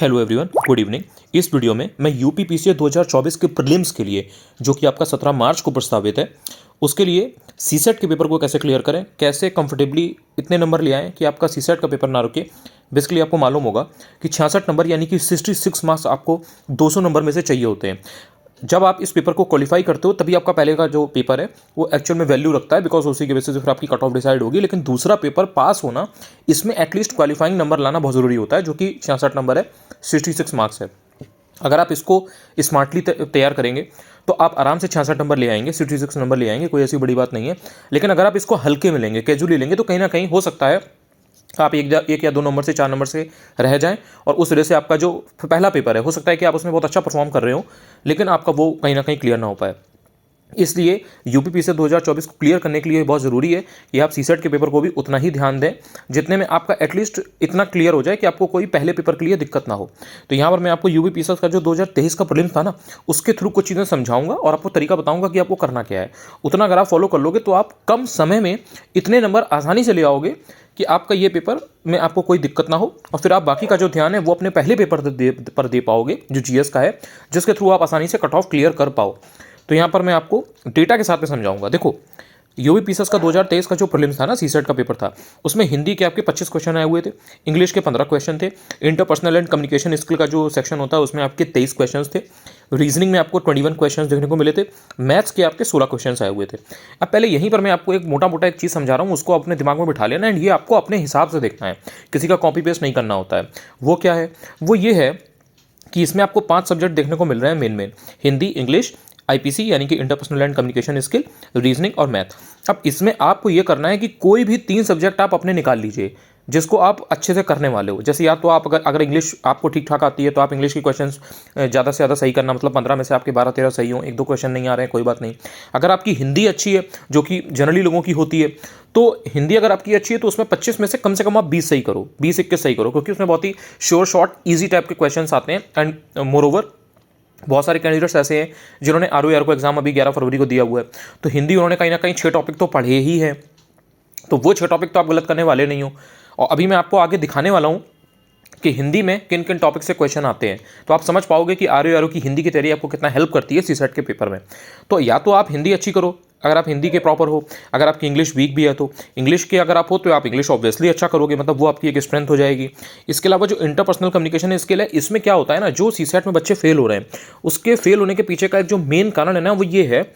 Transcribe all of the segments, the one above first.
Hello everyone, good evening. इस video में मैं यूपी पीसीए 2024 के प्रीलिम्स के लिए, जो कि आपका 17 मार्च को प्रस्तावित है, उसके लिए सीसेट के पेपर को कैसे क्लियर करें, कैसे कंफर्टेबली इतने नंबर ले आएँ कि आपका सीसेट का पेपर ना रुके। बेसिकली आपको मालूम होगा कि 66 नंबर यानी कि 66 मार्क्स आपको 200 नंबर में से चाहिए होते हैं। जब आप इस पेपर को क्वालिफाई करते हो तभी आपका पहले का जो पेपर है वो एक्चुअल में वैल्यू रखता है, बिकॉज उसी के बेसिस पे फिर आपकी कट ऑफ डिसाइड होगी। लेकिन दूसरा पेपर पास होना, इसमें एटलीस्ट क्वालिफाइंग नंबर लाना बहुत ज़रूरी होता है, जो कि 66 नंबर है, 66 मार्क्स है। अगर आप इसको स्मार्टली तैयार करेंगे तो आप आराम से 66 नंबर ले आएंगे, 66 नंबर ले आएंगे, कोई ऐसी बड़ी बात नहीं है। लेकिन अगर आप इसको हल्के में लेंगे, कैजुअली लेंगे, तो कहीं ना कहीं हो सकता है आप एक या दो नंबर से 4 नंबर से रह जाएं, और उस वजह से आपका जो पहला पेपर है, हो सकता है कि आप उसमें बहुत अच्छा परफॉर्म कर रहे हो, लेकिन आपका वो कहीं ना कहीं क्लियर ना हो पाए। इसलिए यूपी से 2024 को क्लियर करने के लिए बहुत ज़रूरी है कि आप सीसेट के पेपर को भी उतना ही ध्यान दें, जितने में आपका एटलीस्ट इतना क्लियर हो जाए कि आपको कोई पहले पेपर के लिए दिक्कत ना हो। तो यहाँ पर मैं आपको यूपी का जो 2023 का प्रीलिम्स था ना, उसके थ्रू कुछ चीज़ें समझाऊंगा और आपको तरीका बताऊंगा कि आपको करना क्या है। उतना अगर आप फॉलो कर लोगे तो आप कम समय में इतने नंबर आसानी से ले आओगे कि आपका ये पेपर में आपको कोई दिक्कत ना हो, और फिर आप बाकी का जो ध्यान है वो अपने पहले पेपर पर दे पाओगे, जो जीएस का है, जिसके थ्रू आप आसानी से कट ऑफ क्लियर कर पाओ। तो यहाँ पर मैं आपको डेटा के साथ में समझाऊंगा। देखो, यूपी का 2023 का जो प्रीलिम्स था ना, सीसेट का पेपर था, उसमें हिंदी के आपके 25 क्वेश्चन आए हुए थे, इंग्लिश के 15 क्वेश्चन थे, इंटरपर्सनल एंड कम्युनिकेशन स्किल का जो सेक्शन होता है उसमें आपके 23 क्वेश्चन थे, रीजनिंग में आपको 21 क्वेश्चन देखने को मिले थे, मैथ्स के आपके 16 क्वेश्चन आए हुए थे। अब पहले यहीं पर मैं आपको एक मोटा एक चीज़ समझा रहा हूँ, उसको अपने दिमाग में बिठा लेना, एंड ये आपको अपने हिसाब से देखना है, किसी का कॉपी पेस्ट नहीं करना होता है। वो क्या है? वो ये है कि इसमें आपको 5 सब्जेक्ट देखने को मिल रहे हैं मेन, हिंदी, इंग्लिश, आईपीसी यानी कि interpersonal and communication skill, reasoning और मैथ। अब इसमें आपको ये करना है कि कोई भी 3 सब्जेक्ट आप अपने निकाल लीजिए जिसको आप अच्छे से करने वाले हो। जैसे या तो आप अगर इंग्लिश आपको ठीक ठाक आती है तो आप इंग्लिश के क्वेश्चंस ज़्यादा से ज़्यादा सही करना, मतलब 15 में से आपके 12-13 सही हो, 1-2 क्वेश्चन नहीं आ रहे हैं, कोई बात नहीं। अगर आपकी हिंदी अच्छी है, जो कि जनरली लोगों की होती है, तो हिंदी अगर आपकी अच्छी है तो उसमें 25 में से कम आप 20 सही करो, 20-21 सही करो, क्योंकि उसमें बहुत ही श्योर शॉर्ट ईजी टाइप के क्वेश्चन आते हैं। एंड मोर ओवर बहुत सारे कैंडिडेट्स ऐसे हैं जिन्होंने आर को एग्जाम अभी 11 फरवरी को दिया हुआ है, तो हिंदी उन्होंने कहीं ना कहीं 6 टॉपिक तो पढ़े ही है, तो वो 6 टॉपिक तो आप गलत करने वाले नहीं हो। और अभी मैं आपको आगे दिखाने वाला हूँ कि हिंदी में किन किन टॉपिक से क्वेश्चन आते हैं, तो आप समझ पाओगे कि आर की हिंदी की तैयारी आपको कितना हेल्प करती है सीसेट के पेपर में। तो या तो आप हिंदी अच्छी करो अगर आप हिंदी के प्रॉपर हो, अगर आपकी इंग्लिश वीक भी है तो इंग्लिश के अगर आप हो तो आप इंग्लिश ऑब्वियसली अच्छा करोगे, मतलब वो आपकी एक स्ट्रेंथ हो जाएगी। इसके अलावा जो इंटरपर्सनल कम्युनिकेशन स्किल है, इसमें क्या होता है ना, जो सीसेट में बच्चे फेल हो रहे हैं, उसके फेल होने के पीछे का एक जो मेन कारण है ना, वो ये है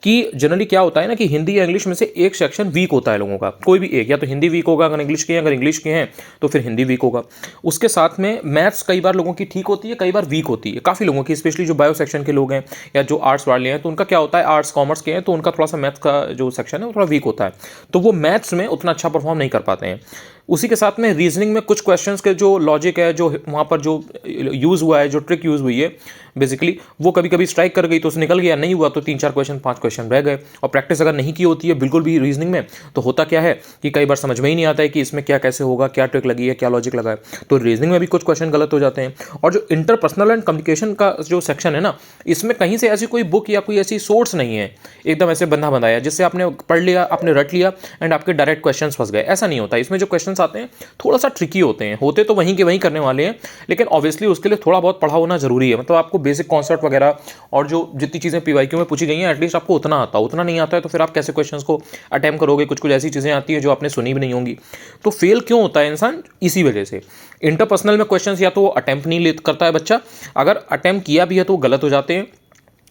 कि जनरली क्या होता है ना कि हिंदी या इंग्लिश में से एक सेक्शन वीक होता है लोगों का, कोई भी एक, या तो हिंदी वीक होगा अगर इंग्लिश के हैं, अगर इंग्लिश के हैं तो फिर हिंदी वीक होगा। उसके साथ में मैथ्स कई बार लोगों की ठीक होती है, कई बार वीक होती है, काफ़ी लोगों की, स्पेशली जो बायो सेक्शन के लोग हैं या जो आर्ट्स वाले हैं, तो उनका क्या होता है, आर्ट्स कॉमर्स के हैं तो उनका थोड़ा सा मैथ्स का जो सेक्शन है वो थोड़ा वीक होता है, तो वो मैथ्स में उतना अच्छा परफॉर्म नहीं कर पाते हैं। उसी के साथ में रीजनिंग में कुछ क्वेश्चंस के जो लॉजिक है, जो वहाँ पर जो यूज़ हुआ है, जो ट्रिक यूज़ हुई है, बेसिकली वो कभी कभी स्ट्राइक कर गई तो उसे निकल गया, नहीं हुआ तो 3-4 क्वेश्चन 5 क्वेश्चन रह गए। और प्रैक्टिस अगर नहीं की होती है बिल्कुल भी रीजनिंग में, तो होता क्या है कि कई बार समझ में ही नहीं आता है कि इसमें क्या कैसे होगा, क्या ट्रिक लगी है, क्या लॉजिक लगा है, तो रीजनिंग में भी कुछ क्वेश्चन गलत हो जाते हैं। और जो इंटरपर्सनल एंड कम्युनिकेशन का जो सेक्शन है ना, इसमें कहीं से ऐसी कोई बुक या कोई ऐसी सोर्स नहीं है एकदम ऐसे बंधा बनाया जिससे आपने पढ़ लिया, आपने रट लिया एंड आपके डायरेक्ट क्वेश्चन फंस गए, ऐसा नहीं होता। इसमें जो क्वेश्चन आते हैं थोड़ा सा ट्रिकी होते हैं, होते तो वहीं के वहीं करने वाले हैं, लेकिन ऑब्वियसली उसके लिए थोड़ा बहुत पढ़ा होना जरूरी है। मतलब आपको बेसिक कॉन्सेप्ट वगैरह और जो जितनी चीज़ें पीवाईक्यू में पूछी गई हैं एटलीस्ट आपको उतना आता, उतना नहीं आता है तो फिर आप कैसे क्वेश्चंस को अटेम्प्ट करोगे? कुछ कुछ ऐसी चीज़ें आती हैं जो आपने सुनी भी नहीं होंगी, तो फेल क्यों होता है इंसान? इसी वजह से। इंटरपर्सनल में क्वेश्चंस या तो वो अटेम्प्ट नहीं करता है बच्चा, अगर अटेम्प्ट किया भी है तो गलत हो जाते हैं,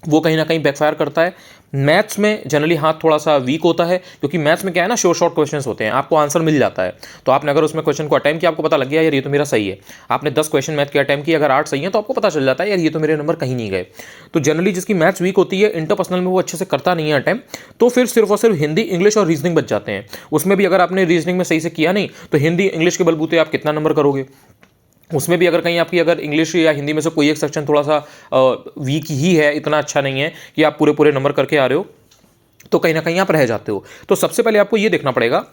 वो कहीं ना कहीं बैकफायर करता है। मैथ्स में जनरली हाथ थोड़ा सा वीक होता है, क्योंकि मैथ्स में क्या है ना, शॉर्ट शॉर्ट क्वेश्चंस होते हैं, आपको आंसर मिल जाता है, तो आपने अगर उसमें क्वेश्चन को अटेम्प्ट किया, आपको पता लग गया यार ये तो मेरा सही है, आपने 10 क्वेश्चन मैथ के अटेम्प्ट किए, अगर 8 सही है तो आपको पता चल जाता है यार ये तो मेरे नंबर कहीं नहीं गए। तो जनरली जिसकी मैथ्स वीक होती है, इंटरपर्सनल में वो अच्छे से करता नहीं है अटेम्प्ट, तो फिर सिर्फ और सिर्फ हिंदी, इंग्लिश और रीजनिंग बच जाते हैं। उसमें भी अगर आपने रीजनिंग में सही से किया नहीं तो हिंदी इंग्लिश के बलबूते आप कितना नंबर करोगे? उसमें भी अगर कहीं आपकी अगर इंग्लिश या हिंदी में से कोई एक सेक्शन थोड़ा सा वीक ही है, इतना अच्छा नहीं है कि आप पूरे पूरे नंबर करके आ रहे हो, तो कहीं ना कहीं आप रह जाते हो। तो सबसे पहले आपको ये देखना पड़ेगा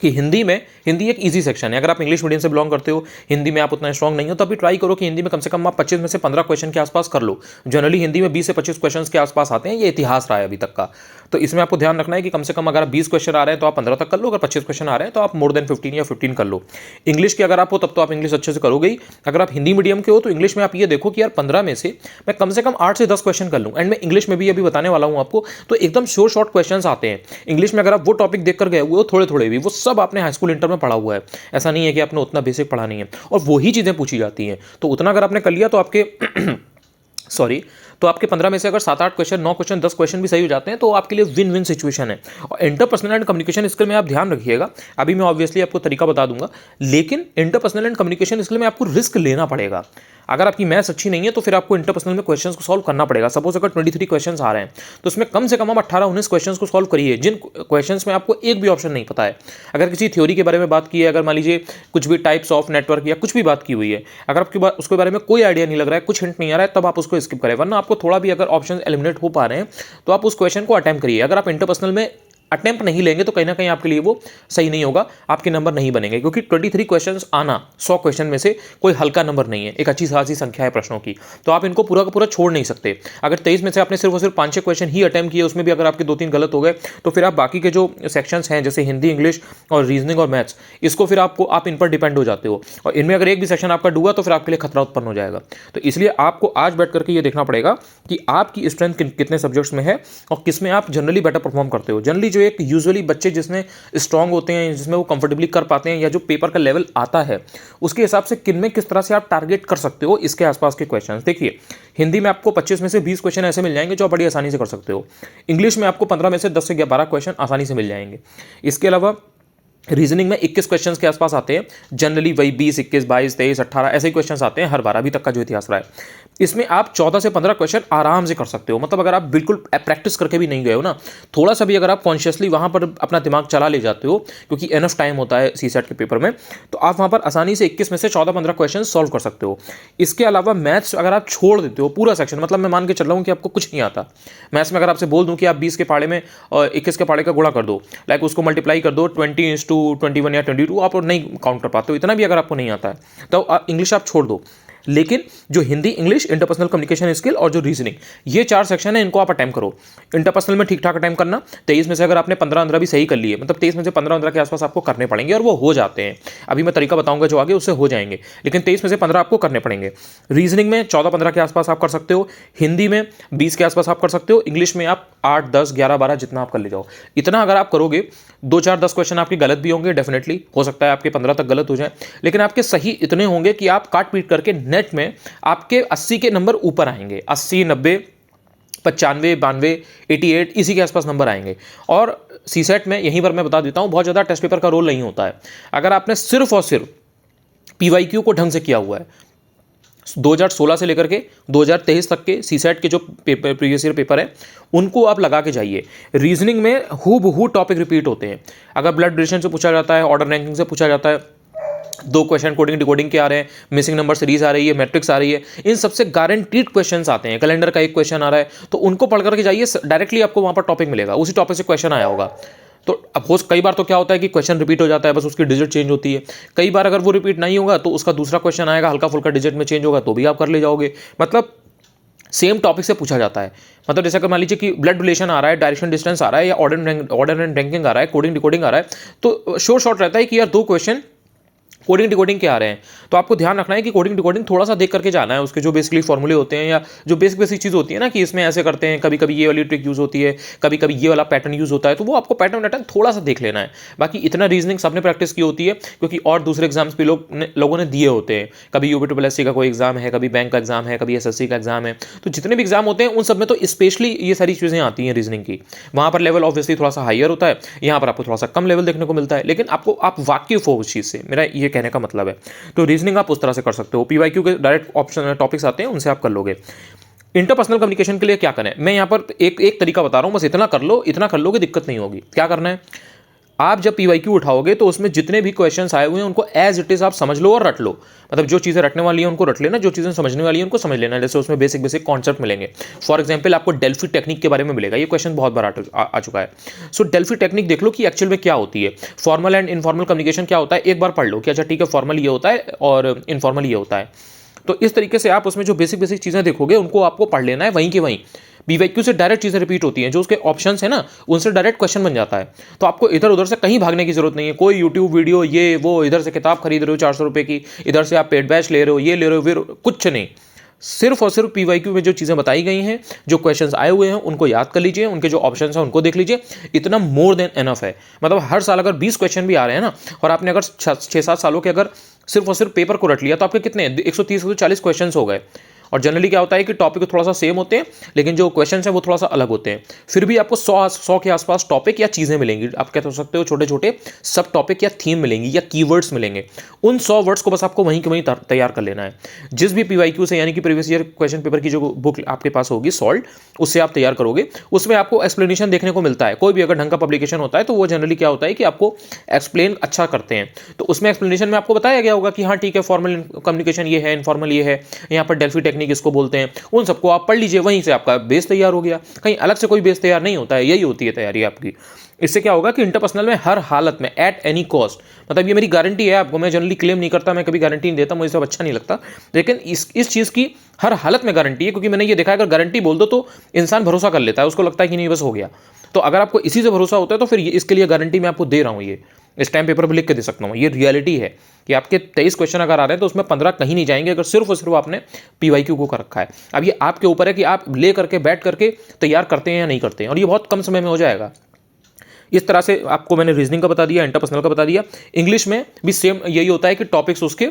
कि हिंदी एक इजी सेक्शन है। अगर आप इंग्लिश मीडियम से बिलोंग करते हो, हिंदी में आप उतना स्ट्रॉन्ग नहीं हो, तो अभी ट्राई करो कि हिंदी में कम से कम आप 25 में से 15 क्वेश्चन के आसपास कर लो। जनरली हिंदी में 20 से 25 क्वेश्चन के आसपास आते हैं, ये इतिहास रहा है अभी तक का। तो इसमें आपको ध्यान रखना है कि कम से कम अगर आप 20 क्वेश्चन आ रहे हैं तो आप 15 तक कर लो, अगर 25 क्वेश्चन आ रहे हैं तो आप मोर देन 15 या 15 कर लो। इंग्लिश की अगर आप हो तब तो आप इंग्लिश अच्छे से करोगे ही। अगर आप हिंदी मीडियम के हो तो इंग्लिश में आप ये देखो कि यार 15 में से मैं कम से कम 8 से 10 क्वेश्चन कर लूँ। एंड मैं इंग्लिश में भी अभी बताने वाला हूँ आपको, तो एकदम शॉर्ट क्वेश्चन आते हैं इंग्लिश में। अगर आप वो टॉपिक देख कर गए हुए हो, थोड़े थोड़े भी, वो सब आपने हाई स्कूल इंटर में पढ़ा हुआ है। ऐसा नहीं है कि आपने उतना बेसिक पढ़ा नहीं है, और वही चीज़ें पूछी जाती हैं। तो उतना अगर आपने कर लिया तो आपके सॉरी, तो आपके 15 में से अगर 7-8 क्वेश्चन, 9 क्वेश्चन, 10 क्वेश्चन भी सही हो जाते हैं तो आपके लिए विन विन सिचुएशन है। और इंटरपर्सनल एंड कम्युनिकेशन स्किल में आप ध्यान रखिएगा, अभी मैं ऑब्वियसली आपको तरीका बता दूंगा, लेकिन इंटरपर्सनल एंड कम्युनिकेशन स्किल में आपको रिस्क लेना पड़ेगा। अगर आपकी मैथ्स अच्छी नहीं है तो फिर आपको इंटरपर्सनल में क्वेश्चंस को सॉल्व करना पड़ेगा। सपोज अगर 23 क्वेश्चंस आ रहे हैं तो उसमें कम से कम आप 18-19 क्वेश्चंस को सॉल्व करिए, जिन क्वेश्चंस में आपको एक भी ऑप्शन नहीं पता है। अगर किसी थ्योरी के बारे में बात की है, अगर मान लीजिए कुछ भी टाइप्स ऑफ नेटवर्क या कुछ भी बात की हुई है, अगर आपके बात उसके बारे में कोई आइडिया नहीं लग रहा है, कुछ हिंट नहीं आ रहा है, तब आप उसको स्किप करें। वरना आपको थोड़ा भी अगर ऑप्शन एलिमिनेट हो पा रहे हैं तो आप उस क्वेश्चन को अटेम्प्ट करिए। अगर आप इंटरपर्सनल में अटेम्प्ट नहीं लेंगे तो कहीं ना कहीं आपके लिए वो सही नहीं होगा, आपके नंबर नहीं बनेंगे, क्योंकि 23 क्वेश्चंस आना 100 क्वेश्चन में से कोई हल्का नंबर नहीं है, एक अच्छी खासी संख्या है प्रश्नों की। तो आप इनको पूरा का पूरा छोड़ नहीं सकते। अगर 23 में से आपने सिर्फ और सिर्फ 5-6 क्वेश्चन ही अटेम्प्ट किए, उसमें भी अगर आपके 2-3 गलत हो गए, तो फिर आप बाकी के जो सेक्शंस हैं जैसे हिंदी, इंग्लिश और रीजनिंग और मैथ्स, इसको फिर आप इन पर डिपेंड हो जाते हो, और इनमें अगर एक भी सेक्शन आपका डूबा तो फिर आपके लिए खतरा उत्पन्न हो जाएगा। तो इसलिए आपको आज बैठ करके ये देखना पड़ेगा कि आपकी स्ट्रेंथ कितने सब्जेक्ट्स में है और किस में आप जनरली बेटर परफॉर्म करते हो। जनरली जो एक यूजुअली बच्चे जिसमें स्ट्रांग होते हैं, जिसमें वो कंफर्टेबली कर पाते हैं, या जो पेपर का लेवल आता है, उसके हिसाब से किन में किस तरह से आप टारगेट कर सकते हो इसके आसपास के क्वेश्चंस। देखिए, हिंदी में आपको 25 में से 20 क्वेश्चन ऐसे मिल जाएंगे जो आप बड़ी आसानी से कर सकते हो। इंग्लिश में आपको 15 में से 10 से 12 क्वेश्चन आसानी से मिल जाएंगे। इसके अलावा रीजनिंग में 21 क्वेश्चंस के आसपास आते हैं, जनरली वही 20, 21, 22, 23, 18 ऐसे ही क्वेश्चंस आते हैं हर बार, अभी तक का जो इतिहास रहा है। इसमें आप 14 से 15 क्वेश्चन आराम से कर सकते हो। मतलब अगर आप बिल्कुल प्रैक्टिस करके भी नहीं गए हो ना, थोड़ा सा भी अगर आप कॉन्शियसली वहाँ पर अपना दिमाग चला ले जाते हो, क्योंकि एनफ टाइम होता है सीसेट के पेपर में, तो आप वहाँ पर आसानी से 21 में से 14-15 क्वेश्चन सॉल्व कर सकते हो। इसके अलावा मैथ्स अगर आप छोड़ देते हो पूरा सेक्शन, मतलब मैं मान के चल रहा हूँ कि आपको कुछ नहीं आता मैथ्स में, अगर आपसे बोल दूँ कि आप 20 के पाड़े में और 21 के पाड़े का गुणा कर दो, लाइक उसको मल्टीप्लाई कर दो 20/21 या 22, आप नहीं काउंट कर पाते हो, इतना भी अगर आपको नहीं आता है तो इंग्लिश आप छोड़ दो। लेकिन जो Hindi, English, interpersonal communication skill और जो रीजनिंग, ये 4 सेक्शन है, इनको आप अटेम्प्ट करो। इंटरपर्सनल में ठीक ठाक अटेम्प्ट करना। 23 में से अगर आपने 15-15 भी सही कर लिए, मतलब 23 में से 15-15 के आसपास आपको करने पड़ेंगे, और वो हो जाते हैं। अभी मैं तरीका बताऊंगा जो आगे, उससे हो जाएंगे, लेकिन 23 में से 15 आपको करने पड़ेंगे। रीजनिंग में 14-15 के आसपास आप कर सकते हो, हिंदी में 20 के आसपास आप कर सकते हो, इंग्लिश में आप 8, 10, 11, 12 जितना आप कर ले जाओ। इतना अगर आप करोगे, 2, 4, 10 क्वेश्चन आपके गलत भी होंगे, डेफिनेटली हो सकता है आपके 15 तक गलत हो जाए, लेकिन आपके सही इतने होंगे कि आप काट पीट करके नेट में आपके 80 के नंबर ऊपर आएंगे। 80, 90, 95, 92, 88 इसी के आसपास नंबर आएंगे। और सीसेट में यहीं पर मैं बता देता हूं, बहुत ज़्यादा टेस्ट पेपर का रोल नहीं होता है। अगर आपने सिर्फ और सिर्फ पीवाईक्यू को ढंग से किया हुआ है, 2016 से लेकर के 2023 तक के सीसेट के जो प्रीवियस ईयर पेपर है, उनको आप लगा के जाइए। रीजनिंग में हूबहू टॉपिक रिपीट होते हैं। अगर ब्लड रिलेशन से पूछा जाता है, ऑर्डर रैंकिंग से पूछा जाता है, 2 क्वेश्चन कोडिंग डिकोडिंग के आ रहे हैं, मिसिंग नंबर सीरीज आ रही है, मैट्रिक्स आ रही है, इन सबसे गारंटीड क्वेश्चंस आते हैं। कैलेंडर का एक क्वेश्चन आ रहा है, तो उनको पढ़ करके जाइए, डायरेक्टली आपको वहाँ पर टॉपिक मिलेगा, उसी टॉपिक से क्वेश्चन आया होगा। तो अब कई बार तो क्या होता है कि क्वेश्चन रिपीट हो जाता है, बस उसकी डिजिट चेंज होती है। कई बार अगर वो रिपीट नहीं होगा तो उसका दूसरा क्वेश्चन आएगा, हल्का फुल्का डिजिट में चेंज होगा, तो भी आप कर ले जाओगे। मतलब सेम टॉपिक से पूछा जाता है। मतलब जैसे कि मान लीजिए कि ब्लड रिलेशन आ रहा है, डायरेक्शन डिस्टेंस आ रहा है, या ऑर्डर एंड रैंकिंग आ रहा है, कोडिंग डिकोडिंग आ रहा है, तो शॉर्ट रहता है कि यार 2 क्वेश्चन कोडिंग डिकोडिंग के आ रहे हैं, तो आपको ध्यान रखना है कि कोडिंग डिकोडिंग थोड़ा सा देख करके जाना है। उसके जो बेसिकली फॉर्मूले होते हैं, या जो बेसिक चीज़ होती है ना कि इसमें ऐसे करते हैं, कभी कभी ये वाली ट्रिक यूज़ होती है, कभी कभी ये वाला पैटर्न यूज़ होता है, तो वो आपको पैटर्न थोड़ा सा देख लेना है। बाकी इतना रीजनिंग सबने प्रैक्टिस की होती है, क्योंकि और दूसरे एग्जाम्स भी लोगों ने दिए होते हैं। कभी यूपीएससी का कोई एग्जाम है, कभी बैंक का एग्जाम है, कभी एसएससी का एग्जाम है, तो जितने भी एग्जाम होते हैं उन सब में तो स्पेशली ये सारी चीज़ें आती हैं रीजनिंग की। वहाँ पर लेवल ऑब्वियसली थोड़ा सा हायर होता है, यहाँ पर आपको थोड़ा सा कम लेवल देखने को मिलता है, लेकिन आप वाकिफ हो उस चीज़ से, मेरा ये कहने का मतलब है। तो रीजनिंग आप उस तरह से कर सकते हो। पीवाईक्यू के डायरेक्ट ऑप्शन टॉपिक्स आते हैं, उनसे आप कर लोगे। इंटरपर्सनल कम्युनिकेशन के लिए क्या करें, मैं यहाँ पर एक तरीका बता रहा हूँ, बस इतना कर लो, इतना कर लोगे दिक्कत नहीं होगी। क्या करना है, आप जब पीवाईक्यू उठाओगे तो उसमें जितने भी क्वेश्चंस आए हुए हैं उनको एज इट इज आप समझ लो और रट लो। मतलब जो चीज़ें रटने वाली हैं उनको रट लेना, जो चीज़ें समझने वाली हैं उनको समझ लेना। जैसे उसमें बेसिक बेसिक कॉन्सेप्ट मिलेंगे। फॉर एग्जाम्पल आपको डेल्फी टेक्निक के बारे में मिलेगा, ये क्वेश्चन बहुत बार आ चुका है। सो डेल्फी टेक्निक देख लो कि एक्चुअल में क्या होती है, फॉर्मल एंड इनफॉर्मल कम्युनिकेशन क्या होता है, एक बार पढ़ लो कि अच्छा ठीक है फॉर्मल ये होता है और इनफॉर्मल ये होता है। तो इस तरीके से आप उसमें जो बेसिक बेसिक चीज़ें देखोगे उनको आपको पढ़ लेना है वहीं के वहीं। पीवाईक्यू से डायरेक्ट चीज़ें रिपीट होती हैं, जो उसके ऑप्शंस है ना उनसे डायरेक्ट क्वेश्चन बन जाता है। तो आपको इधर उधर से कहीं भागने की जरूरत नहीं है, कोई यूट्यूब वीडियो ये वो, इधर से किताब खरीद रहे हो 400 रुपये की, इधर से आप पेड बैच ले रहे हो, ये ले रहे हो, फिर कुछ नहीं। सिर्फ और सिर्फ पीवाईक्यू में जो चीज़ें बताई गई हैं, जो क्वेश्चंस आए हुए हैं उनको याद कर लीजिए, उनके जो ऑप्शंस हैं उनको देख लीजिए, इतना मोर देन एनफ है। मतलब हर साल अगर 20 क्वेश्चन भी आ रहे हैं ना, और आपने अगर 6-7 सालों के अगर सिर्फ और सिर्फ पेपर को रट लिया तो आपके कितने 130-140 क्वेश्चन हो गए। और जनरली क्या होता है कि टॉपिक थोड़ा सा सेम होते हैं लेकिन जो क्वेश्चन हैं वो थोड़ा सा अलग होते हैं। फिर भी आपको 100 के आसपास टॉपिक या चीज़ें मिलेंगी, आप कह सकते हो छोटे छोटे सब टॉपिक या थीम मिलेंगी या कीवर्ड्स मिलेंगे। उन 100 वर्ड्स को बस आपको वहीं के वहीं तैयार कर लेना है। जिस भी पीवाईक्यू से यानी कि प्रीवियस ईयर क्वेश्चन पेपर की जो बुक आपके पास होगी सॉल्व, उससे आप तैयार करोगे, उसमें आपको एक्सप्लेनेशन देखने को मिलता है। कोई भी अगर ढंग का पब्लिकेशन होता है तो वो जनरली क्या होता है कि आपको एक्सप्लेन अच्छा करते हैं। तो उसमें एक्सप्लेनेशन में आपको बताया गया होगा कि हाँ ठीक है फॉर्मल कम्युनिकेशन ये है, इनफॉर्मल ये है, यहाँ पर डेल्फी टेक्निक इसको बोलते हैं। उन सबको आप पढ़ लीजिए, वहीं से आपका बेस तैयार हो गया। कहीं अलग से कोई बेस तैयार नहीं होता है, यही होती है तैयारी आपकी। इससे क्या होगा कि इंटरपर्सनल में हर हालत में एट एनी कॉस्ट, मतलब ये मेरी गारंटी है आपको, मैं जनरली क्लेम नहीं करता, मैं कभी गारंटी नहीं देता, मुझे सब अच्छा नहीं लगता, लेकिन इस चीज़ की हर हालत में गारंटी है। क्योंकि मैंने ये देखा है अगर गारंटी बोल दो तो इंसान भरोसा कर लेता है, उसको लगता है कि नहीं बस हो गया। तो अगर आपको इसी से भरोसा होता है तो फिर इसके लिए गारंटी मैं आपको दे रहा हूँ, ये इस टाइम पेपर पर लिख के दे सकता हूँ। ये रियलिटी है कि आपके 23 क्वेश्चन अगर आ रहे हैं तो उसमें 15 कहीं नहीं जाएंगे अगर सिर्फ और सिर्फ आपने पीवाईक्यू को कर रखा है। अब ये आपके ऊपर है कि आप ले करके बैठ करके तैयार करते हैं या नहीं करते हैं, और ये बहुत कम समय में हो जाएगा। इस तरह से आपको मैंने रीजनिंग का बता दिया, इंटरपर्सनल का बता दिया। इंग्लिश में भी सेम यही होता है कि टॉपिक्स उसके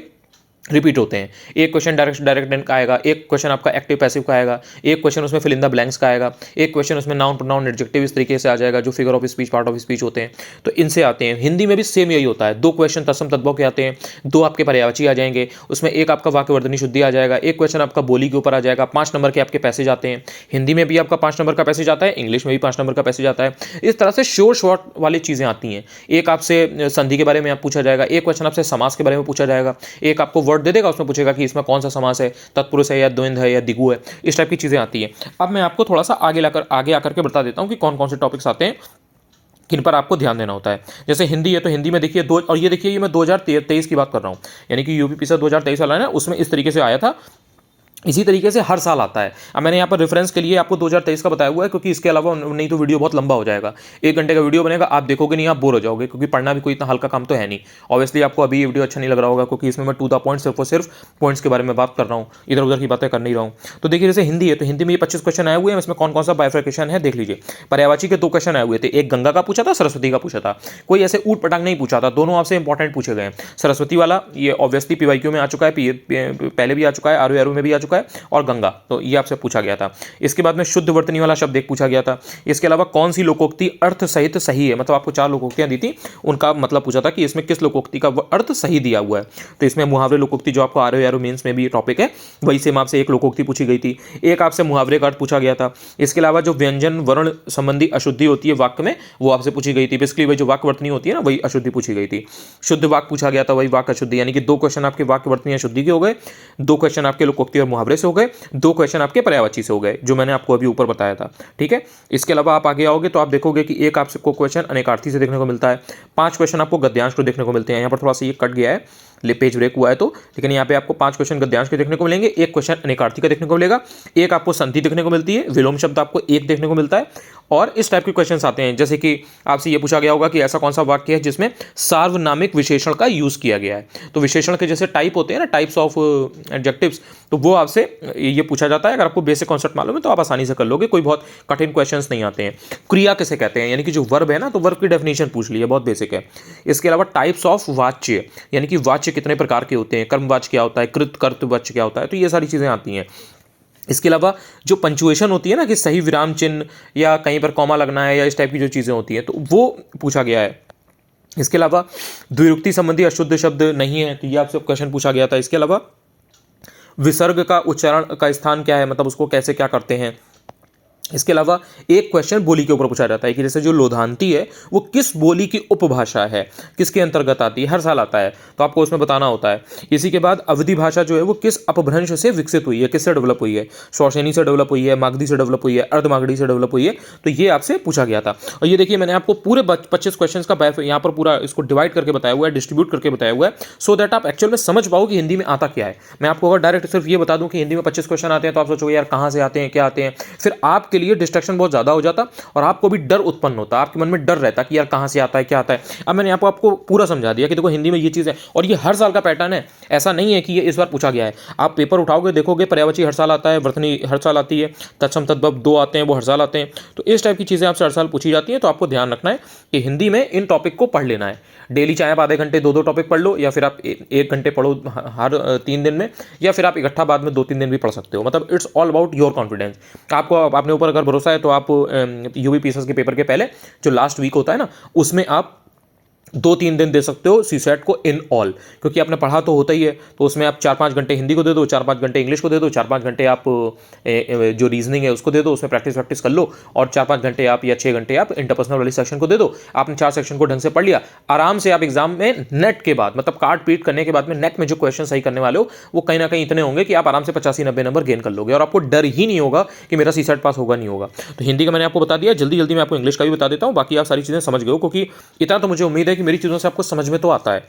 रिपीट होते हैं। एक क्वेश्चन डायरेक्ट का आएगा, एक क्वेश्चन आपका एक्टिव पैसिव का आएगा, एक क्वेश्चन उसमें फिल इन द ब्लैंक्स का आएगा, एक क्वेश्चन उसमें नाउन प्रोनाउन एडजेक्टिव इस तरीके से आ जाएगा जो figure of speech part of speech होते हैं। तो इनसे आते हैं। हिंदी में भी सेम यही होता है, 2 क्वेश्चन तत्सम तद्भव के आते हैं, 2 आपके पर्यायवाची आ जाएंगे, उसमें एक आपका वाक्यवर्धनी शुद्धि आ जाएगा, एक क्वेश्चन आपका बोली के ऊपर आ जाएगा। 5 नंबर के आपके पैसेज आते हैं। हिंदी में भी आपका 5 नंबर का पैसेज आता है, इंग्लिश में भी 5 नंबर का पैसेज आता है। इस तरह से शॉर्ट वाली चीज़ें आती हैं। एक आपसे संधि के बारे में आप पूछा जाएगा, एक क्वेश्चन आपसे समास के बारे में पूछा जाएगा, एक आपको वर्ड दे देगा, उसमें पूछेगा कि इसमें कौन सा समास है, तत्पुरुष है या द्वंद्व है या दिगु है। इस टाइप की चीजें आती हैं। अब मैं आपको थोड़ा सा आगे आकर के बता देता हूं कि कौन कौन से टॉपिक्स आते हैं, किन पर आपको ध्यान देना होता है। जैसे हिंदी है तो हिंदी में देखिए और ये देखिए ये मैं 2023 की बात कर रहा हूं, यानी कि यूपीपी से 2023 वाला है ना, उसमें इस तरीके से आया था। इसी तरीके से हर साल आता है। अब मैंने यहाँ पर रेफरेंस के लिए आपको 2023 का बताया हुआ है, क्योंकि इसके अलावा नहीं तो वीडियो बहुत लंबा हो जाएगा। 1 घंटे का वीडियो बनेगा, आप देखोगे नहीं, आप बोर हो जाओगे, क्योंकि पढ़ना भी कोई इतना हल्का काम तो है नहीं। ऑब्वियसली आपको अभी ये वीडियो अच्छा नहीं लग रहा होगा, क्योंकि इसमें मैं टू द पॉइंट सिर्फ और सिर्फ पॉइंट्स के बारे में बात कर रहा हूँ, इधर उधर की बातें कर नहीं रहा हूँ। तो देखिए जैसे हिंदी है तो हिंदी में ये 25 क्वेश्चन आए हुए हैं, इसमें कौन कौन सा बाइफर्केशन है देख लीजिए। पर्यायवाची के 2 क्वेश्चन आए हुए थे, एक गंगा का पूछा था, सरस्वती का पूछा था। कोई ऐसे ऊट पटांग नहीं पूछा था, दोनों आपसे इंपॉर्टेंट पूछे गए। सरस्वती वाला ये ऑब्वियसली पीवाईक्यू में आ चुका है, पहले भी आ चुका है, आरओ में भी आ चुका है, और गंगा तो ये आपसे पूछा गया था। इसके बाद में शुद्ध वर्तनी वाला शब्द एक पूछा गया था। इसके अलावा कौन सी लोकोक्ति अर्थ सहित सही है, मतलब आपको 4 लोकोक्तियां दी थी, उनका मतलब पूछा था कि इसमें किस लोकोक्ति का अर्थ सही दिया हुआ है। तो इसमें मुहावरे लोकोक्ति जो आपको आरओ मेंस में भी टॉपिक है, वही सेम आपसे एक लोकोक्ति पूछी गई थी। एक आपसे मुहावरे का अर्थ पूछा गया था। इसके अलावा जो व्यंजन वर्ण संबंधी अशुद्धि होती है वाक्य में, वो आपसे पूछी गई थी। बेसिकली वही जो वाक्य वर्तनी होती है ना, वही अशुद्धि पूछी गई थी। शुद्ध वाक्य पूछा गया था, वही वाक्य अशुद्धि, यानी कि 2 क्वेश्चन आपके वाक्य वर्तनी अशुद्धि के हो गए, 2 क्वेश्चन आपके लोकोक्ति और मुहावरे से हो गए, 2 क्वेश्चन आपके पर्यायवाची से हो गए, जो मैंने आपको अभी ऊपर बताया था। ठीक है, इसके अलावा आप आगे आओगे तो आप देखोगे कि एक आपको क्वेश्चन अनेकार्थी से देखने को मिलता है, 5 क्वेश्चन आपको गद्यांश को देखने को मिलते हैं। यहाँ पर थोड़ा सा ये कट गया है, पेज ब्रेक हुआ है तो, लेकिन यहाँ पे आपको 5 क्वेश्चन गद्यांश के देखने को मिलेंगे, 1 क्वेश्चन अनेकार्थी का देखने को मिलेगा, एक आपको संधि देखने को मिलती है, विलोम शब्द आपको 1 देखने को मिलता है। और इस टाइप के क्वेश्चंस आते हैं, जैसे कि आपसे ये पूछा गया होगा कि ऐसा कौन सा वाक्य है जिसमें सार्वनामिक विशेषण का यूज किया गया है। तो विशेषण के जैसे टाइप होते हैं ना, टाइप्स ऑफ एडजेक्टिव्स, तो वो आपसे ये पूछा जाता है। अगर आपको बेसिक कॉन्सेप्ट मालूम है तो आप आसानी से कर लोगे, कोई बहुत कठिन क्वेश्चंस नहीं आते हैं। क्रिया किसे कहते हैं, यानी कि जो वर्ब है ना, तो वर्ब की डेफिनेशन पूछ ली है, बहुत बेसिक है। इसके अलावा टाइप्स ऑफ वाच्य, यानी कि वाच्य कितने प्रकार के होते हैं, कर्मवाच्य क्या होता है, कर्तवाच्य क्या होता है, तो ये सारी चीज़ें आती हैं। इसके अलावा जो पंचुएशन होती है ना, कि सही विराम चिन्ह या कहीं पर कॉमा लगना है या इस टाइप की जो चीज़ें होती हैं, तो वो पूछा गया है। इसके अलावा द्विरुक्ति संबंधी अशुद्ध शब्द नहीं है, तो ये आपसे क्वेश्चन पूछा गया था। इसके अलावा विसर्ग का उच्चारण का स्थान क्या है, मतलब उसको कैसे क्या करते हैं, इसके अलावा एक क्वेश्चन बोली के ऊपर पूछा जाता है कि जैसे जो लोधांती है वो किस बोली की उपभाषा है, किसके अंतर्गत आती है, हर साल आता है, तो आपको उसमें बताना होता है। इसी के बाद अवधि भाषा जो है वो किस अपभ्रंश से विकसित हुई है, किससे डेवलप हुई है, शौसेनी से डेवलप हुई है, मागधी से डेवलप हुई है, अर्धमागधी से डेवलप हुई है, तो ये आपसे पूछा गया था। और ये देखिए मैंने आपको पूरे 25 क्वेश्चन का यहाँ पर पूरा इसको डिवाइड करके बताया हुआ है, डिस्ट्रीब्यूट करके बताया हुआ है, सो दैट आप एक्चुअल में समझ पाओ कि हिंदी में आता क्या है। मैं आपको अगर डायरेक्ट सिर्फ ये बता दूं कि हिंदी में 25 क्वेश्चन आते हैं तो आप सोचोगे यार कहाँ से आते हैं, क्या आते हैं, फिर आपके लिए डिस्ट्रैक्शन बहुत ज़्यादा हो जाता और आपको भी डर उत्पन्न होता, आपके मन में डर रहता कि यार कहाँ से आता है, क्या आता है। अब मैंने आपको पूरा समझा दिया कि देखो हिंदी में ये चीज़ है और ये हर साल का पैटर्न है, ऐसा नहीं है कि ये इस बार पूछा गया है। आप पेपर उठाओगे देखोगे पर्यायवाची हर साल आता है, वर्तनी हर साल आती है, तत्सम तद्भव 2 आते हैं वो हर साल आते हैं। तो इस टाइप की चीज़ें आपसे हर साल पूछी जाती हैं, तो आपको ध्यान रखना है कि हिंदी में इन टॉपिक को पढ़ लेना है। डेली चाहे आप आधे घंटे 2-2 टॉपिक पढ़ लो, या फिर आप 1 घंटे पढ़ो हर 3 दिन में, या फिर आप इकट्ठा बाद में 2-3 दिन भी पढ़ सकते हो। मतलब it's all about your confidence. आपको अपने ऊपर अगर भरोसा है तो आप यूपीपीएससी के पेपर के पहले जो लास्ट वीक होता है ना, उसमें आप 2-3 दिन दे सकते हो सीसेट को इन ऑल, क्योंकि आपने पढ़ा तो होता ही है, तो उसमें आप 4-5 घंटे हिंदी को दे दो, 4-5 घंटे इंग्लिश को दे दो, 4-5 घंटे आप जो रीजनिंग है उसको दे दो, उसमें प्रैक्टिस कर लो, और 4-5 घंटे आप या 6 घंटे आप इंटरपर्सनल वाली सेक्शन को दे दो। आपने 4 सेक्शन को ढंग से पढ़ लिया, आराम से आप एग्जाम में नेट के बाद, मतलब काट पीट करने के बाद में नेट में जो क्वेश्चन सही करने वाले हो वो कहीं ना कहीं इतने होंगे कि आप आराम से 85-90 नंबर गेन कर लोगे, और आपको डर ही नहीं होगा कि मेरा सीसेट पास होगा नहीं होगा। तो हिंदी का मैंने आपको बता दिया, जल्दी जल्दी मैं आपको इंग्लिश का भी बता देता हूँ, बाकी आप सारी चीज़ें समझ गए हो, क्योंकि इतना तो मुझे उम्मीद है कि मेरी चीज़ों से आपको समझ में तो आता है।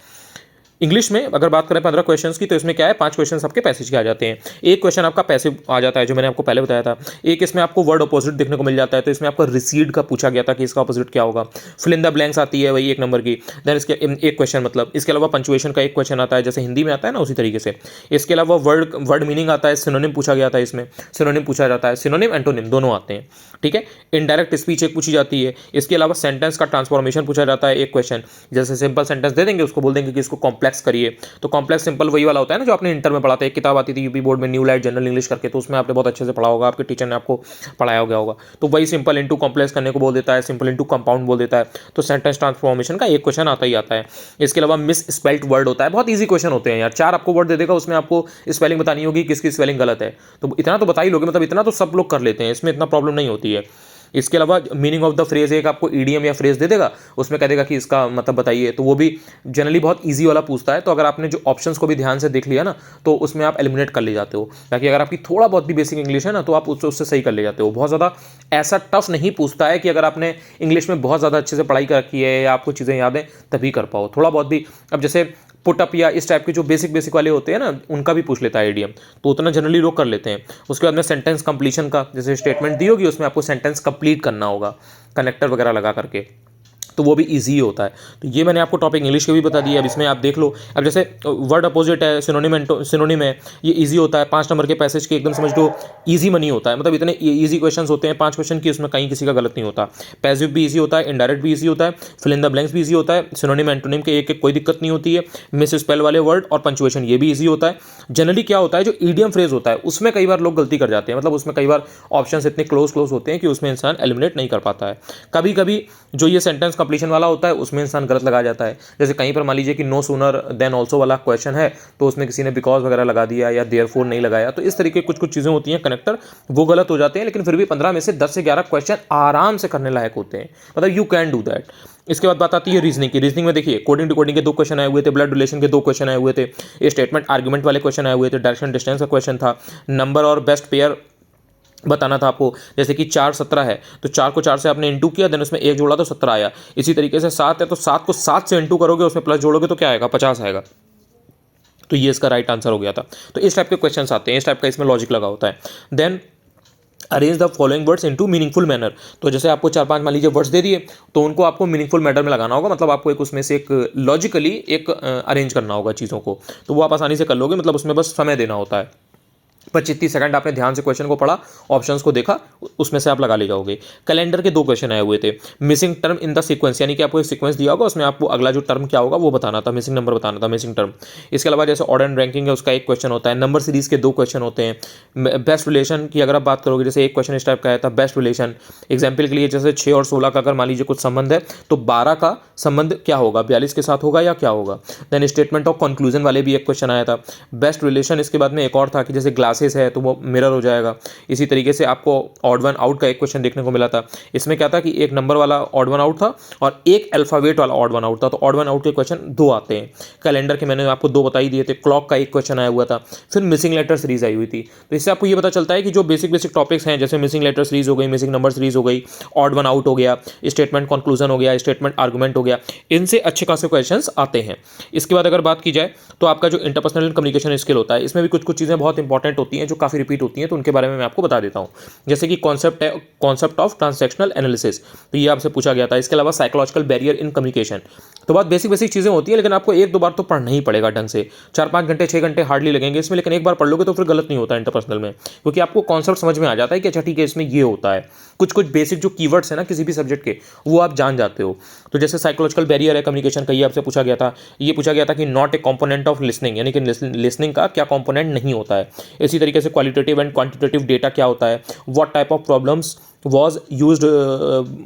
इंग्लिश में अगर बात करें 15 क्वेश्चंस की, तो इसमें क्या है, 5 क्वेश्चन आपके पैसेज के आ जाते हैं, एक क्वेश्चन आपका पैसिव आ जाता है जो मैंने आपको पहले बताया था, एक इसमें आपको वर्ड अपोजिट देखने को मिल जाता है, तो इसमें आपका रिसीड का पूछा गया था कि इसका अपोजिट क्या होगा, फिल इन द ब्लैंक्स आती है वही 1 नंबर की, देन इसके एक क्वेश्चन, मतलब इसके अलावा पंचुएशन का एक क्वेश्चन आता है जैसे हिंदी में आता है ना उसी तरीके से। इसके अलावा वर्ड मीनिंग आता है, सिनोनिम पूछा गया था, इसमें सिनोनिम पूछा जाता है, सिनोनिम एंटोनिम दोनों आते हैं, ठीक है। इनडायरेक्ट स्पीच एक पूछी जाती है, इसके अलावा सेंटेंस का ट्रांसफॉर्मेशन पूछा जाता है एक क्वेश्चन, जैसे सिंपल सेंटेंस दे देंगे उसको बोल देंगे कि इसको कॉम्प्लेक्स करिए, तो कॉम्प्लेक्स सिंपल वही वाला होता है ना जो आपने इंटर में पढ़ा था, एक किताब आती थी यूपी बोर्ड में न्यू लाइट जनरल इंग्लिश करके, तो उसमें आपने बहुत अच्छे से पढ़ा होगा, आपके टीचर ने आपको पढ़ाया गया होगा, तो वही सिंपल इंटू कॉम्प्लेक्स करने को बोल देता है, सिंपल इंटू कंपाउंड बोल देता है, तो सेंटेंस ट्रांसफॉर्मेशन का एक क्वेश्चन आता ही आता है। इसके अलावा मिस स्पेल्ड वर्ड होता है, बहुत ईजी क्वेश्चन होते हैं यार, 4 आपको वर्ड दे देगा, उसमें आपको स्पेलिंग बतानी होगी किसकी स्पेलिंग गलत है, तो इतना तो बता ही लोगे, मतलब इतना तो सब लोग कर लेते हैं, इसमें इतना प्रॉब्लम नहीं होती है। इसके अलावा मीनिंग ऑफ द फ्रेज एक आपको ईडीएम या फ्रेज दे देगा, उसमें कह देगा कि इसका मतलब बताइए, तो वो भी जनरली बहुत इजी वाला पूछता है, तो अगर आपने जो ऑप्शंस को भी ध्यान से देख लिया ना, तो उसमें आप एलिमिनेट कर ले जाते हो, ताकि अगर आपकी थोड़ा बहुत भी बेसिक इंग्लिश है ना, तो आप उससे सही कर ले जाते हो। बहुत ज़्यादा ऐसा टफ नहीं पूछता है कि अगर आपने इंग्लिश में बहुत ज़्यादा अच्छे से पढ़ाई कर रखी है या आपको चीज़ें याद हैं तभी कर पाओ, थोड़ा बहुत भी। अब जैसे पुटअप या इस टाइप के जो बेसिक वाले होते हैं ना, उनका भी पूछ लेता है ईडीएम, तो उतना जनरली लोग कर लेते हैं। उसके बाद में सेंटेंस कंप्लीशन का, जैसे स्टेटमेंट दी होगी उसमें आपको सेंटेंस कंप्लीट करना होगा कनेक्टर वगैरह लगा करके, तो वो भी इजी होता है। तो ये मैंने आपको टॉपिक इंग्लिश के भी बता दिया, अब इसमें आप देख लो। अब जैसे वर्ड अपोजिट है, सिनोनिम है, ये इजी होता है, 5 नंबर के पैसेज के एकदम समझ लो इजी मनी होता है, मतलब इतने इजी क्वेश्चंस होते हैं 5 क्वेश्चन की, उसमें कहीं किसी का गलत नहीं होता। पैसिव भी इजी होता है, इनडायरेक्ट भी इजी होता है, फिल इन द ब्लैंक्स भी इजी होता है, सिनोनिम एंटोनिम के एक कोई दिक्कत नहीं होती है, मिस स्पेल वाले वर्ड और पंचुएशन ये भी इजी होता है। जनरली क्या होता है, जो ईडियम फ्रेज होता है उसमें कई बार लोग गलती कर जाते हैं, मतलब उसमें कई बार ऑप्शंस इतने क्लोज होते हैं कि उसमें इंसान एलिमिनेट नहीं कर पाता है। कभी कभी जो ये सेंटेंस कंप्लीशन वाला होता है उसमें इंसान गलत लगा जाता है, जैसे कहीं पर मान लीजिए कि नो सूनर देन ऑल्सो वाला क्वेश्चन है, तो उसमें किसी ने बिकॉज वगैरह लगा दिया या देयरफॉर नहीं लगाया, तो इस तरीके कुछ चीज़ें होती हैं कनेक्टर, वो गलत हो जाते हैं, लेकिन फिर भी 15 में से 10 से 11 क्वेश्चन आराम से करने लायक होते हैं, मतलब यू कैन डू दैट। इसके बाद बात आती है रीजनिंग की। रीजनिंग में देखिए कोडिंग डिकोडिंग के 2 क्वेश्चन आए हुए थे, ब्लड रिलेशन के 2 क्वेश्चन आए हुए थे, स्टेटमेंट आर्ग्यूमेंट वाले क्वेश्चन आए हुए थे, डायरेक्शन डिस्टेंस का क्वेश्चन था, नंबर और बेस्ट पेयर बताना था आपको, जैसे कि 4 17 है तो 4 को 4 से आपने इंटू किया, देन उसमें 1 जोड़ा तो 17 आया। इसी तरीके से 7 है तो 7 को 7 से इंटू करोगे, उसमें प्लस जोड़ोगे तो क्या आएगा, 50 आएगा। तो ये इसका राइट आंसर हो गया था। तो इस टाइप के क्वेश्चंस आते हैं, इस टाइप का इसमें लॉजिक लगा होता है। Then arrange the following words into meaningful manner, तो जैसे आपको 4-5 मान लीजिए वर्ड्स दे दिए, तो उनको आपको मीनिंगफुल मैनर में लगाना होगा, मतलब आपको एक उसमें से एक लॉजिकली एक अरेंज करना होगा चीज़ों को, तो वो आप आसानी से कर लोगे, मतलब उसमें बस समय देना होता है। 25-30 सेकंड आपने ध्यान से क्वेश्चन को पढ़ा, ऑप्शंस को देखा, उसमें से आप लगा ले जाओगे। कैलेंडर के 2 क्वेश्चन आए हुए थे, missing term in the sequence, यानी कि आपको एक सीक्वेंस दिया होगा, उसमें आपको अगला जो टर्म क्या होगा वो बताना था, मिसिंग नंबर बताना था, मिसिंग टर्म। इसके अलावा जैसे ऑर्डर एंड रैंकिंग है उसका एक क्वेश्चन होता है, नंबर सीरीज के 2 क्वेश्चन होते हैं। बेस्ट रिलेशन की अगर आप बात करोगे, जैसे एक क्वेश्चन इस टाइप का आया था, बेस्ट रिलेशन एग्जाम्पल के लिए जैसे 6 और 16 का अगर मान लीजिए कुछ संबंध है, तो 12 का संबंध क्या होगा, 42 के साथ होगा या क्या होगा। देन स्टेटमेंट ऑफ कंक्लूजन वाले भी एक क्वेश्चन आया था, बेस्ट रिलेशन। इसके बाद में एक और था कि जैसे ग्लासेस है तो वो मिरर हो जाएगा। इसी तरीके से आपको ऑड वन आउट का एक क्वेश्चन देखने को मिला था। इसमें क्या था कि एक नंबर वाला ऑड वन आउट था और एक अल्फाबेट वाला ऑड वन आउट था। तो ऑड वन आउट के क्वेश्चन 2 आते हैं। कैलेंडर के मैंने आपको 2 बता ही दिए थे। क्लॉक का एक क्वेश्चन आया हुआ था। फिर मिसिंग लेटर सीरीज आई हुई थी। तो इससे आपको ये पता चलता है कि जो बेसिक टॉपिक्स हैं, जैसे मिसिंग लेटर सीरीज हो गई, मिसिंग नंबर सीरीज हो गई, ऑड वन आउट हो गया, स्टेटमेंट कंक्लूजन हो गया, स्टेटमेंट आर्गुमेंट हो गया, इनसे अच्छे खासे क्वेश्चंस आते हैं। इसके बाद अगर बात की जाए तो आपका जो इंटरपर्सनल कम्युनिकेशन स्किल होता है, इसमें भी कुछ चीज़ें बहुत इंपॉर्टेंट होती हैं जो काफ़ी रिपीट होती हैं, तो उनके बारे में मैं आपको बता देता हूँ। जैसे कि कॉन्सेप्ट ऑफ ट्रांजैक्शनल एनालिसिस, तो ये आपसे पूछा गया था। इसके अलावा साइकोलॉजिकल बैरियर इन कम्युनिकेशन, तो बहुत बेसिक चीज़ें होती हैं, लेकिन आपको 1-2 बार तो पढ़ना ही पड़ेगा ढंग से। 4-5 घंटे 6 घंटे हार्डली लगेंगे इसमें, लेकिन एक बार पढ़ लोगे तो फिर गलत नहीं होता इंटरपर्सनल में, क्योंकि आपको कॉन्सेप्ट समझ में आ जाता है कि अच्छा ठीक है इसमें ये होता है। कुछ बेसिक जो कीवर्ड्स हैं ना किसी भी सब्जेक्ट के, वो आप जान जाते हो। तो जैसे साइकोलॉजिकल बैरियर है कम्युनिकेशन का, ये आपसे पूछा गया था। ये पूछा गया था कि not a component of listening, यानी कि लिसनिंग का क्या कंपोनेंट नहीं होता है। इसी तरीके से क्वालिटेटिव एंड क्वांटिटेटिव डेटा क्या होता है। What type of problems was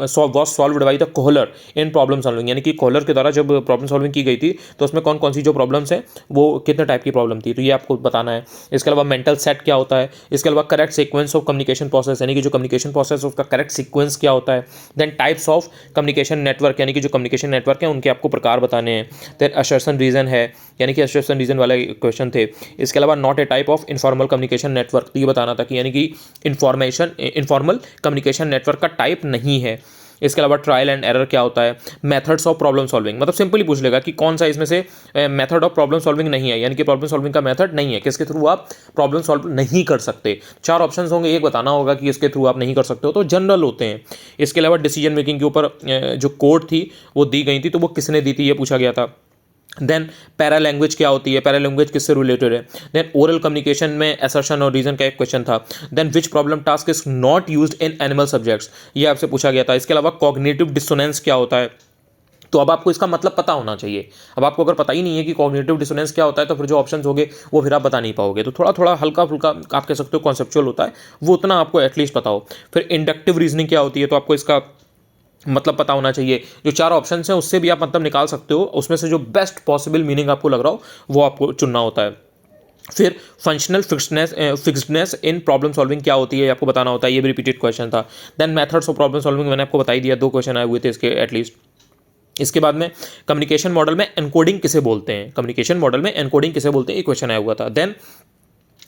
solved by the Kohler in problem solving, यानी कि कोहलर के द्वारा जब प्रॉब्लम सॉल्विंग की गई थी तो उसमें कौन कौन सी जो प्रॉब्लम्स हैं वो कितने टाइप की प्रॉब्लम थी, तो ये आपको बताना है। इसके अलावा मेंटल सेट क्या होता है। इसके अलावा correct sequence of communication process, यानी कि जो कम्युनिकेशन प्रोसेस उसका करेक्ट सीक्वेंस क्या होता है। Then types of communication network, यानी कि जो कम्युनिकेशन नेटवर्क है उनके आपको प्रकार बताने हैं। देन असर्शन रीजन है, यानी कि असर्शन रीजन वाले क्वेश्चन थे। इसके अलावा not a type of informal communication network, तो ये बताना था कि यानी कि इनफॉर्मल कम्युनिकेशन नेटवर्क का टाइप नहीं है। इसके अलावा ट्रायल एंड एरर क्या होता है। मेथड्स ऑफ प्रॉब्लम सॉल्विंग, मतलब सिंपली पूछ लेगा कि कौन सा इसमें से मेथड ऑफ प्रॉब्लम सॉल्विंग नहीं है, यानी कि प्रॉब्लम सॉल्विंग का मेथड नहीं है, किसके थ्रू आप प्रॉब्लम सॉल्व नहीं कर सकते। 4 ऑप्शन होंगे, एक बताना होगा कि इसके थ्रू आप नहीं कर सकते हो, तो जनरल होते हैं। इसके अलावा डिसीजन मेकिंग के ऊपर जो कोड थी वो दी गई थी, तो वो किसने दी थी ये पूछा गया था। देन पैरा लैंग्वेज क्या होती है, पैरा लैंग्वेज किससे रिलेटेड है। देन ओरल कम्युनिकेशन में असर्शन और रीजन का एक क्वेश्चन था। Then which problem task is not used in animal subjects, ये आपसे पूछा गया था। इसके अलावा कॉग्निटिव डिसोनेंस क्या होता है, तो अब आपको इसका मतलब पता होना चाहिए। अब आपको अगर पता ही नहीं है कि कॉग्निटिव डिसोनेंस क्या होता है तो फिर जो ऑप्शंस होंगे वो फिर आप बता नहीं पाओगे। तो थोड़ा थोड़ा हल्का फुल्का आप कह सकते हो कॉन्सेप्चुअल होता है, वो उतना आपको एटलीस्ट पता हो। फिर इंडक्टिव रीजनिंग क्या होती है, तो आपको इसका मतलब पता होना चाहिए। जो 4 ऑप्शन हैं उससे भी आप मतलब निकाल सकते हो, उसमें से जो बेस्ट पॉसिबल मीनिंग आपको लग रहा हो वो आपको चुनना होता है। फिर functional fixedness in problem solving क्या होती है आपको बताना होता है, ये भी रिपीटेड क्वेश्चन था। Then methods of problem solving मैंने आपको बता ही दिया, 2 क्वेश्चन आए हुए थे इसके एटलीस्ट। इसके बाद में कम्युनिकेशन मॉडल में एनकोडिंग किसे बोलते हैं, कम्युनिकेशन मॉडल में एनकोडिंग किसे बोलते हैं, ये क्वेश्चन आया हुआ था। Then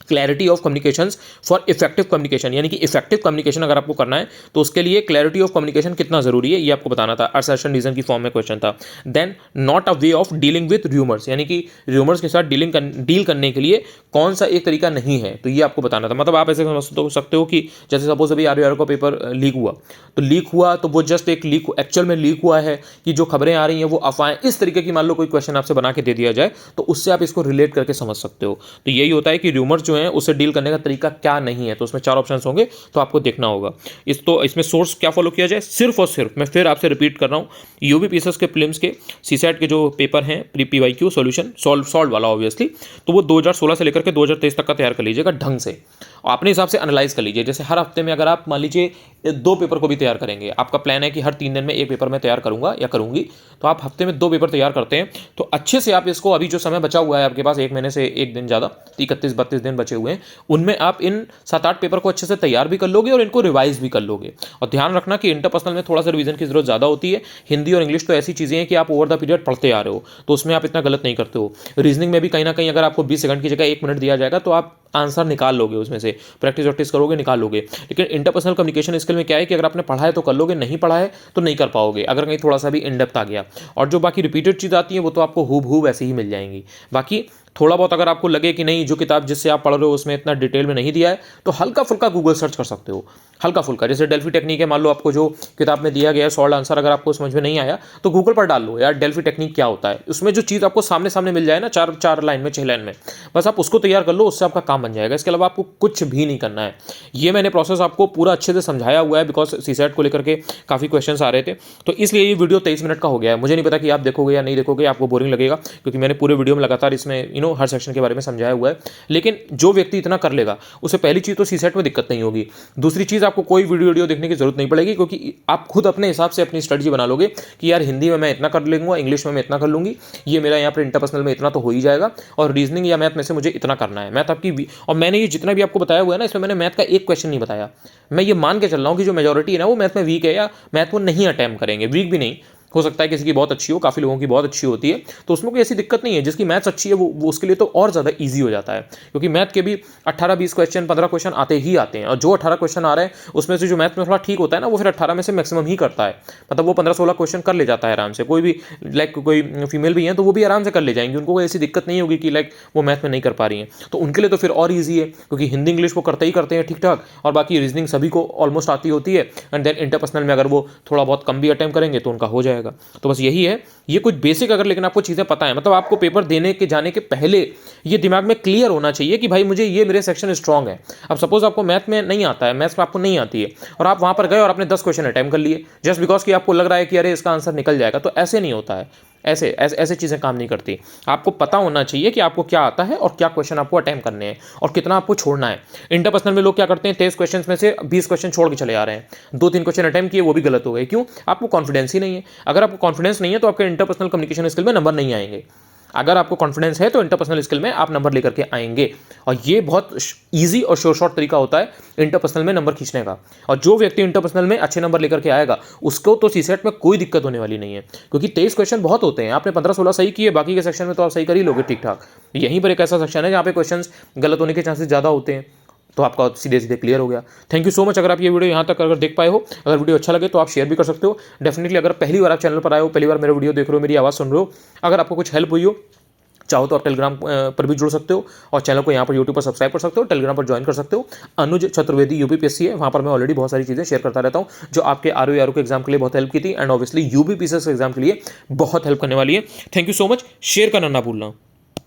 clarity of communications for effective communication, यानी कि इफेक्टिव कम्युनिकेशन अगर आपको करना है तो उसके लिए क्लैरिटी ऑफ कम्युनिकेशन कितना जरूरी है ये आपको बताना था। असर्शन रीजन की फॉर्म में क्वेश्चन था। Then not a way of dealing with rumours, यानी कि र्यूमर्स के साथ डील करने के लिए कौन सा एक तरीका नहीं है, तो ये आपको बताना था। मतलब आप ऐसे समझ सकते हो कि जैसे सपोज अभी आर का पेपर लीक हुआ तो वो जस्ट एक लीक एक्चुअल में लीक हुआ है कि जो खबरें आ रही हैं वो अफवाहें, इस तरीके की मान लो कोई क्वेश्चन आपसे बना के दे दिया जाए तो उससे आप इसको रिलेट करके समझ सकते हो। तो यही होता है कि र्यूमर्स जो है उससे डील करने का तरीका क्या नहीं है, तो उसमें 4 ऑप्शंस होंगे तो आपको देखना होगा। इसमें सोर्स क्या फॉलो किया जाए, सिर्फ और सिर्फ मैं फिर आपसे रिपीट कर रहा हूँ, यूपीपीएससी के प्रीलिम्स के सीसैट के जो पेपर हैं प्री पीवाईक्यू सॉल्यूशन सॉल्व वाला ऑब्वियसली, तो वो 2016 से लेकर के 2023 तक का तैयार कर लीजिएगा ढंग से, अपने हिसाब से एनालाइज कर लीजिए। जैसे हर हफ्ते में अगर आप मान लीजिए 2 पेपर को भी तैयार करेंगे, आपका प्लान है कि हर 3 दिन में 1 पेपर मैं तैयार करूंगा या करूंगी, तो आप हफ्ते में 2 पेपर तैयार करते हैं तो अच्छे से आप इसको, अभी जो समय बचा हुआ है आपके पास 1 महीने से 1 दिन ज़्यादा 31-32 दिन बचे हुए हैं, उनमें आप इन 7-8 पेपर को अच्छे से तैयार भी कर लोगे और इनको रिवाइज भी कर लोगे। और ध्यान रखना कि इंटरपर्सनल में थोड़ा सा रिवीजन की जरूरत ज़्यादा होती है। हिंदी और इंग्लिश तो ऐसी चीज़ें हैं कि आप ओवर द पीरियड पढ़ते आ रहे हो तो उसमें आप इतना गलत नहीं करते हो। रीजनिंग में भी कहीं ना कहीं अगर आपको 20 सेकंड की जगह 1 मिनट दिया जाएगा तो आप आंसर निकाल लोगे, उसमें से प्रैक्टिस करोगे निकाल लोगे। लेकिन इंटरपर्सनल कम्युनिकेशन स्किल में क्या है कि अगर आपने पढ़ा है तो कर लोगे, नहीं पढ़ा है तो नहीं कर पाओगे, अगर कहीं थोड़ा सा भी इन डेप्थ आ गया। और जो बाकी रिपीटेड चीज़ आती है वो तो आपको हूबहू वैसे ही मिल जाएंगी। बाकी थोड़ा बहुत अगर आपको लगे कि नहीं जो किताब जिससे आप पढ़ रहे हो उसमें इतना डिटेल में नहीं दिया है तो हल्का फुल्का गूगल सर्च कर सकते हो, हल्का फुल्का। जैसे डेल्फी टेक्निक है, मान लो आपको जो किताब में दिया गया है सॉल्व आंसर अगर आपको समझ में नहीं आया तो गूगल पर डाल लो यार डेल्फी टेक्निक क्या होता है, उसमें जो चीज़ आपको सामने सामने मिल जाए ना 4 लाइन में 6 लाइन में, बस आप उसको तैयार कर लो, उससे आपका काम बन जाएगा। इसके अलावा आपको कुछ भी नहीं करना है। ये मैंने प्रोसेस आपको पूरा अच्छे से समझाया हुआ है बिकॉज सीसेट को लेकर के काफ़ी क्वेश्चन आ रहे थे, तो इसलिए ये वीडियो 23 मिनट का हो गया है। मुझे नहीं पता कि आप देखोगे या नहीं देखोगे, आपको बोरिंग लगेगा क्योंकि मैंने पूरे वीडियो में लगातार इसमें हर सेक्शन के बारे में समझाया हुआ है। लेकिन जो व्यक्ति इतना कर लेगा उसे पहली चीज़ तो सीसेट में दिक्कत नहीं होगी, दूसरी चीज़ आपको कोई वीडियो देखने की जरूरत नहीं पड़ेगी क्योंकि आप खुद अपने हिसाब से अपनी स्ट्रेटजी बना लोगे कि यार हिंदी में मैं इतना कर लूंगा, इंग्लिश में मैं इतना कर लूंगी, ये मेरा यहाँ पर इंटरपर्सनल में इतना तो हो ही जाएगा और रीजनिंग या मैथ में से मुझे इतना करना है। मैथ आपकी और मैंने ये जितना भी आपको बताया हुआ है ना, इसमें मैंने मैथ का एक क्वेश्चन नहीं बताया। मैं ये मान के चल रहा हूँ कि जो मेजॉरिटी है ना वो मैथ में वीक है या मैथ को नहीं अटैम्प्ट करेंगे, वीक भी नहीं, हो सकता है किसी की बहुत अच्छी हो, काफ़ी लोगों की बहुत अच्छी होती है, तो उसमें कोई ऐसी दिक्कत नहीं है। जिसकी मैथ्स अच्छी है वो उसके लिए तो और ज़्यादा ईजी हो जाता है, क्योंकि मैथ के भी 18-20 क्वेश्चन 15 क्वेश्चन आते ही आते हैं, और जो 18 क्वेश्चन आ रहे हैं उसमें से जो मैथ में थोड़ा ठीक होता है ना, वो फिर 18 में से मैक्सिमम ही करता है, मतलब वो 15-16 क्वेश्चन कर ले जाता है आराम से। कोई भी लाइक कोई फीमेल भी हैं तो वो भी आराम से कर ले जाएंगी, उनको कोई ऐसी दिक्कत नहीं होगी कि लाइक वो मैथ में नहीं कर पा रही हैं, तो उनके लिए तो फिर और ईजी है, क्योंकि हिंदी इंग्लिश वो करते ही करते हैं ठीक ठाक, और बाकी रीजनिंग सभी को ऑलमोस्ट आती होती है। एंड देन इंटरपर्सनल में अगर वो थोड़ा बहुत कम भी अटेम्प्ट करेंगे तो उनका हो जाएगा। तो बस यही है, ये कुछ बेसिक अगर लेकिन आपको चीज़ें पता है, मतलब आपको पेपर देने के जाने के पहले ये दिमाग में क्लियर होना चाहिए कि भाई मुझे ये मेरे सेक्शन स्ट्रांग है। अब सपोज आपको मैथ में नहीं आता है, मैथ्स में आपको नहीं आती है, और आप वहाँ पर गए और आपने 10 क्वेश्चन अटेम्प्ट कर लिए जस्ट बिकॉज कि आपको लग रहा है कि अरे इसका आंसर निकल जाएगा, तो ऐसे नहीं होता है, ऐसे ऐसे ऐसे चीज़ें काम नहीं करती। आपको पता होना चाहिए कि आपको क्या आता है और क्या क्वेश्चन आपको अटेम्प्ट करने हैं और कितना आपको छोड़ना है। इंटरपर्सनल में लोग क्या करते हैं, 23 क्वेश्चन में से 20 क्वेश्चन छोड़ के चले आ रहे हैं, 2-3 क्वेश्चन अटेम्प्ट किए वो भी गलत हो गए। क्यों? आपको कॉन्फिडेंस ही नहीं है। अगर आपको कॉन्फिडेंस नहीं है तो आपके इंटरपर्सनल कम्युनिकेशन स्किल में नंबर नहीं आएंगे। अगर आपको कॉन्फिडेंस है तो इंटरपर्सनल स्किल में आप नंबर लेकर के आएंगे, और ये बहुत ईजी और शॉर्ट तरीका होता है इंटरपर्सनल में नंबर खींचने का। और जो व्यक्ति इंटरपर्सनल में अच्छे नंबर लेकर के आएगा उसको तो सीसेट में कोई दिक्कत होने वाली नहीं है, क्योंकि 23 क्वेश्चन बहुत होते हैं, आपने 15-16 सही किए, बाकी के सेक्शन में तो आप सही कर ही लोगे ठीक ठाक। यहीं पर एक ऐसा सेक्शन है जहाँ पे क्वेश्चन गलत होने के चांसेस ज़्यादा होते हैं, तो आपका सीधे सीधे क्लियर हो गया। Thank you so much. अगर आप ये वीडियो यहाँ तक अगर देख पाए हो, अगर वीडियो अच्छा लगे तो आप शेयर भी कर सकते हो डेफिनेटली। अगर पहली बार आप चैनल पर आए हो, पहली बार मेरा वीडियो देख रहे हो, मेरी आवाज़ सुन रहे हो, अगर आपको कुछ हेल्प हुई हो, चाहो तो आप टेलीग्राम पर भी जुड़ सकते हो, और चैनल को यहाँ पर यूट्यूब पर सब्सक्राइब कर सकते हो, टेलीग्राम पर ज्वाइन कर सकते हो। अनुज चतुर्वेदी यूपीपीएससी है, वहाँ पर मैं ऑलरेडी बहुत सारी चीज़ें शेयर करता रहता हूँ जो आपके आरओ के एग्जाम के लिए बहुत हेल्प की थी, एंड ऑब्वियसली यूपीपीएससी एग्जाम के लिए बहुत हेल्प करने वाली है। Thank you so much. Share करना ना भूलना।